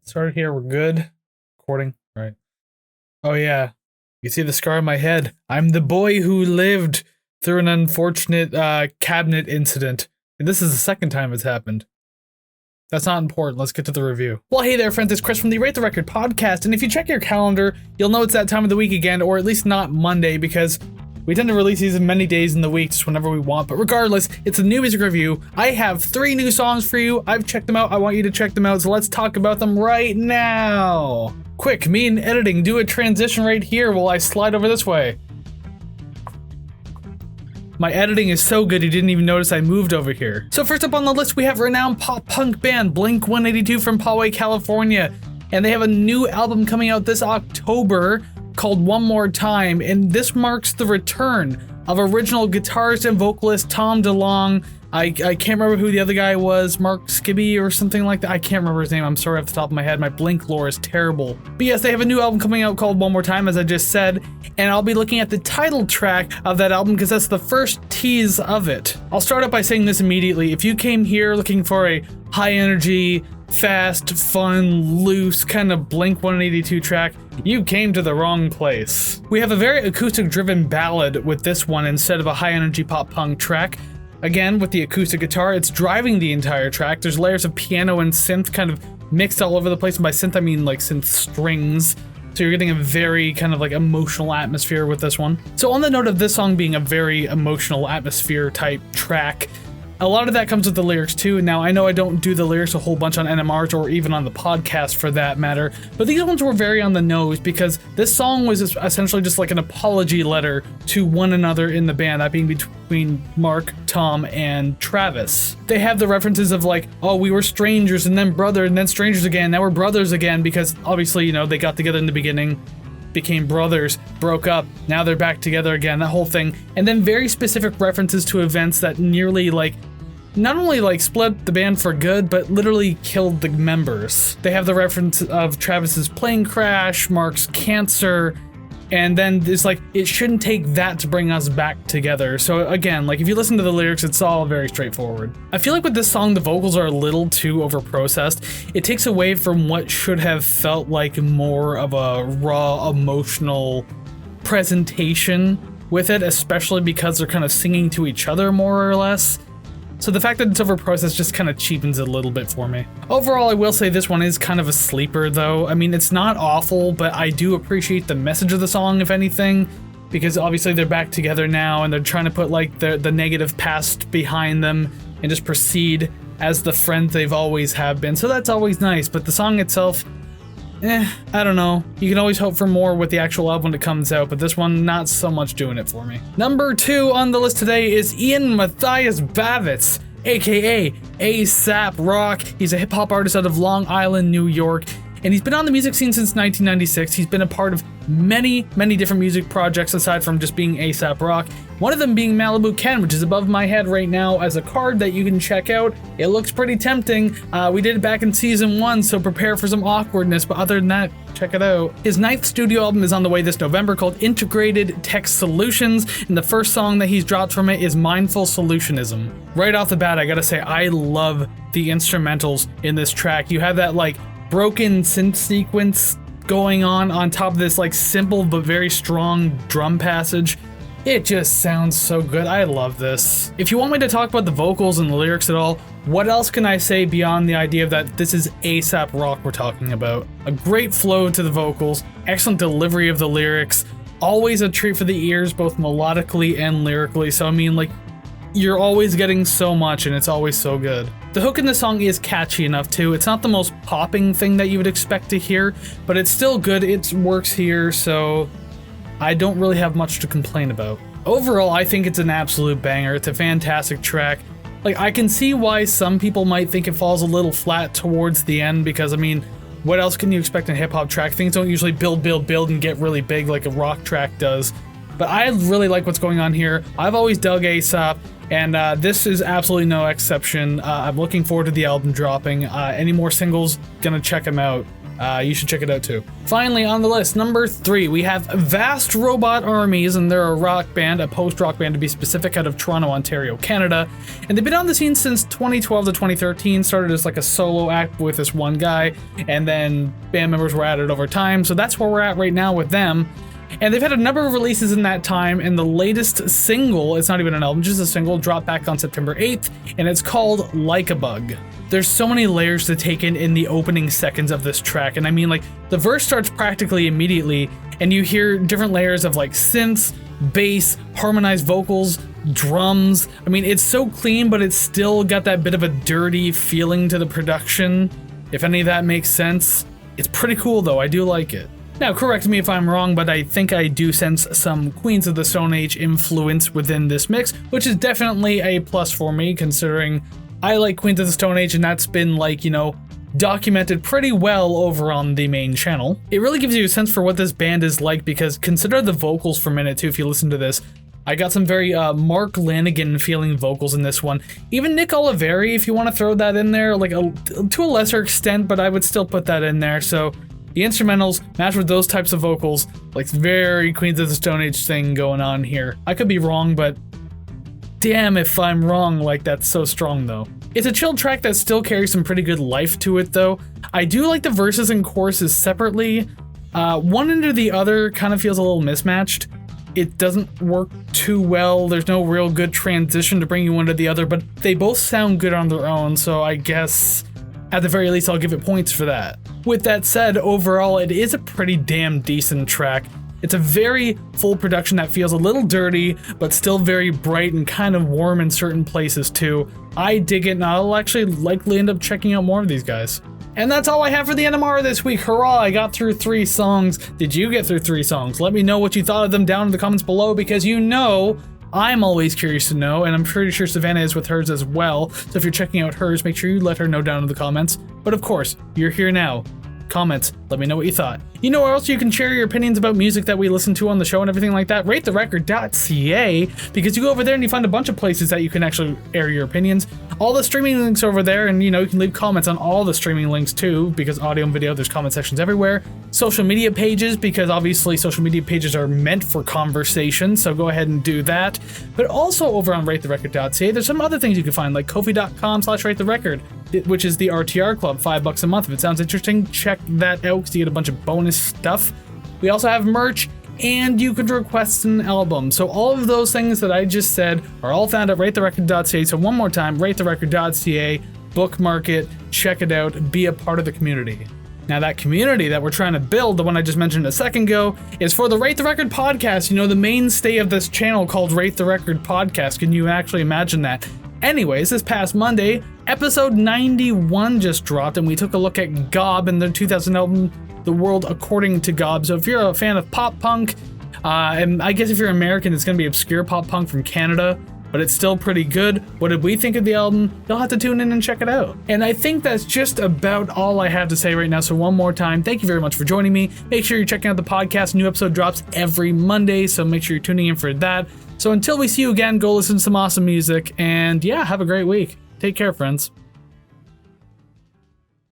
Started here, we're good. Recording, right. Oh yeah, you see the scar on my head. I'm the boy who lived through an unfortunate cabinet incident. And this is the second time it's happened. That's not important, let's get to the review. Well, hey there friends, it's Chris from the Rate the Record podcast, and if you check your calendar, you'll know it's that time of the week again, or at least not Monday, because we tend to release these in many days in the week, just whenever we want, but regardless, it's a new music review. I have 3 new songs for you. I've checked them out. I want you to check them out, so let's talk about them right now. Quick, me and editing, do a transition right here while I slide over this way. My editing is so good you didn't even notice I moved over here. So first up on the list we have renowned pop-punk band Blink-182 from Poway, California. And they have a new album coming out this October called One More Time, and this marks the return of original guitarist and vocalist Tom DeLonge. I can't remember who the other guy was, Mark Skibby or something like that. I can't remember his name, I'm sorry off the top of my head, my Blink lore is terrible. But yes, they have a new album coming out called One More Time, as I just said, and I'll be looking at the title track of that album because that's the first tease of it. I'll start out by saying this immediately. If you came here looking for a high energy, fast, fun, loose kind of Blink-182 track, you came to the wrong place. We have a very acoustic-driven ballad with this one instead of a high-energy pop-punk track. Again, with the acoustic guitar, it's driving the entire track. There's layers of piano and synth kind of mixed all over the place, and by synth I mean like synth strings. So you're getting a very kind of like emotional atmosphere with this one. So on the note of this song being a very emotional atmosphere type track, a lot of that comes with the lyrics too. Now, I know I don't do the lyrics a whole bunch on NMRs or even on the podcast for that matter, but these ones were very on the nose because this song was essentially just like an apology letter to one another in the band, that being between Mark, Tom, and Travis. They have the references of like, oh, we were strangers and then brother and then strangers again, now we're brothers again, because obviously, you know, they got together in the beginning, became brothers, broke up, now they're back together again, that whole thing. And then very specific references to events that nearly like not only like split the band for good, but literally killed the members. They have the reference of Travis's plane crash, Mark's cancer, and then it's like, it shouldn't take that to bring us back together. So again, like if you listen to the lyrics, it's all very straightforward. I feel like with this song, the vocals are a little too over-processed. It takes away from what should have felt like more of a raw, emotional presentation with it, especially because they're kind of singing to each other more or less. So the fact that it's over-processed just kind of cheapens it a little bit for me. Overall, I will say this one is kind of a sleeper though. I mean, it's not awful, but I do appreciate the message of the song, if anything, because obviously they're back together now and they're trying to put like the negative past behind them and just proceed as the friends they've always have been. So that's always nice, but the song itself, I don't know. You can always hope for more with the actual album when it comes out, but this one, not so much doing it for me. Number 2 on the list today is Ian Matthias Bavitz, aka Aesop Rock. He's a hip-hop artist out of Long Island, New York, and he's been on the music scene since 1996. He's been a part of many different music projects aside from just being Aesop Rock. One of them being Malibu Ken, which is above my head right now as a card that you can check out. It looks pretty tempting. We did it back in season 1, so prepare for some awkwardness, but other than that, check it out. His 9th studio album is on the way this November called Integrated Tech Solutions, and the first song that he's dropped from it is Mindful Solutionism. Right off the bat, I gotta say, I love the instrumentals in this track. You have that like broken synth sequence going on top of this like simple but very strong drum passage. It just sounds so good. I love this. If you want me to talk about the vocals and the lyrics at all, what else can I say beyond the idea that this is Aesop Rock we're talking about? A great flow to the vocals, excellent delivery of the lyrics, always a treat for the ears both melodically and lyrically, so I mean like you're always getting so much and it's always so good. The hook in the song is catchy enough too. It's not the most popping thing that you would expect to hear, but it's still good. It works here, so I don't really have much to complain about. Overall, I think it's an absolute banger. It's a fantastic track. Like, I can see why some people might think it falls a little flat towards the end because, I mean, what else can you expect in a hip-hop track? Things don't usually build and get really big like a rock track does. But I really like what's going on here. I've always dug Aesop, and this is absolutely no exception. I'm looking forward to the album dropping. Any more singles, gonna check them out. You should check it out too. Finally on the list, number 3, we have Vast Robot Armies, and they're a rock band, a post-rock band to be specific, out of Toronto, Ontario, Canada. And they've been on the scene since 2012 to 2013, started as like a solo act with this one guy, and then band members were added over time, so that's where we're at right now with them. And they've had a number of releases in that time, and the latest single, it's not even an album, just a single, dropped back on September 8th, and it's called Like a Bug. There's so many layers to take in the opening seconds of this track, and I mean, like, the verse starts practically immediately, and you hear different layers of like synths, bass, harmonized vocals, drums. I mean, it's so clean, but it's still got that bit of a dirty feeling to the production, if any of that makes sense. It's pretty cool though, I do like it. Now, correct me if I'm wrong, but I think I do sense some Queens of the Stone Age influence within this mix, which is definitely a plus for me, considering I like Queens of the Stone Age, and that's been, like, you know, documented pretty well over on the main channel. It really gives you a sense for what this band is like, because consider the vocals for a minute too, if you listen to this. I got some very Mark Lanigan feeling vocals in this one. Even Nick Oliveri, if you want to throw that in there, like to a lesser extent, but I would still put that in there. So the instrumentals match with those types of vocals, like very Queens of the Stone Age thing going on here. I could be wrong, but damn if I'm wrong, like that's so strong though. It's a chill track that still carries some pretty good life to it though. I do like the verses and choruses separately. One into the other kind of feels a little mismatched. It doesn't work too well. There's no real good transition to bring you one to the other, but they both sound good on their own, so I guess at the very least I'll give it points for that. With that said, overall it is a pretty damn decent track. It's a very full production that feels a little dirty, but still very bright and kind of warm in certain places too. I dig it, and I'll actually likely end up checking out more of these guys. And that's all I have for the NMR this week. Hurrah, I got through 3 songs. Did you get through 3 songs? Let me know what you thought of them down in the comments below, because you know I'm always curious to know, and I'm pretty sure Savannah is with hers as well. So if you're checking out hers, make sure you let her know down in the comments. But of course, you're here now. Comments, let me know what you thought. You know where else you can share your opinions about music that we listen to on the show and everything like that? RateTheRecord.ca, because you go over there and you find a bunch of places that you can actually air your opinions. All the streaming links over there, and you know, you can leave comments on all the streaming links too, because audio and video, there's comment sections everywhere. Social media pages, because obviously social media pages are meant for conversation, so go ahead and do that. But also over on RateTheRecord.ca, there's some other things you can find, like Ko-fi.com/RateTheRecord, which is the RTR Club, $5 a month. If it sounds interesting, check that out, because you get a bunch of bonus stuff. We also have merch, and you could request an album. So all of those things that I just said are all found at RateTheRecord.ca. So one more time, RateTheRecord.ca, bookmark it, check it out, be a part of the community. Now that community that we're trying to build, the one I just mentioned a second ago, is for the Rate the Record podcast, you know, the mainstay of this channel called Rate the Record Podcast. Can you actually imagine that? Anyways, this past Monday, episode 91 just dropped, and we took a look at Gob and their 2000 album, The World According to Gob. So if you're a fan of pop punk, and I guess if you're American, it's going to be obscure pop punk from Canada, but it's still pretty good. What did we think of the album? You'll have to tune in and check it out. And I think that's just about all I have to say right now. So one more time, thank you very much for joining me. Make sure you're checking out the podcast. New episode drops every Monday, so make sure you're tuning in for that. So until we see you again, go listen to some awesome music, and yeah, have a great week. Take care, friends.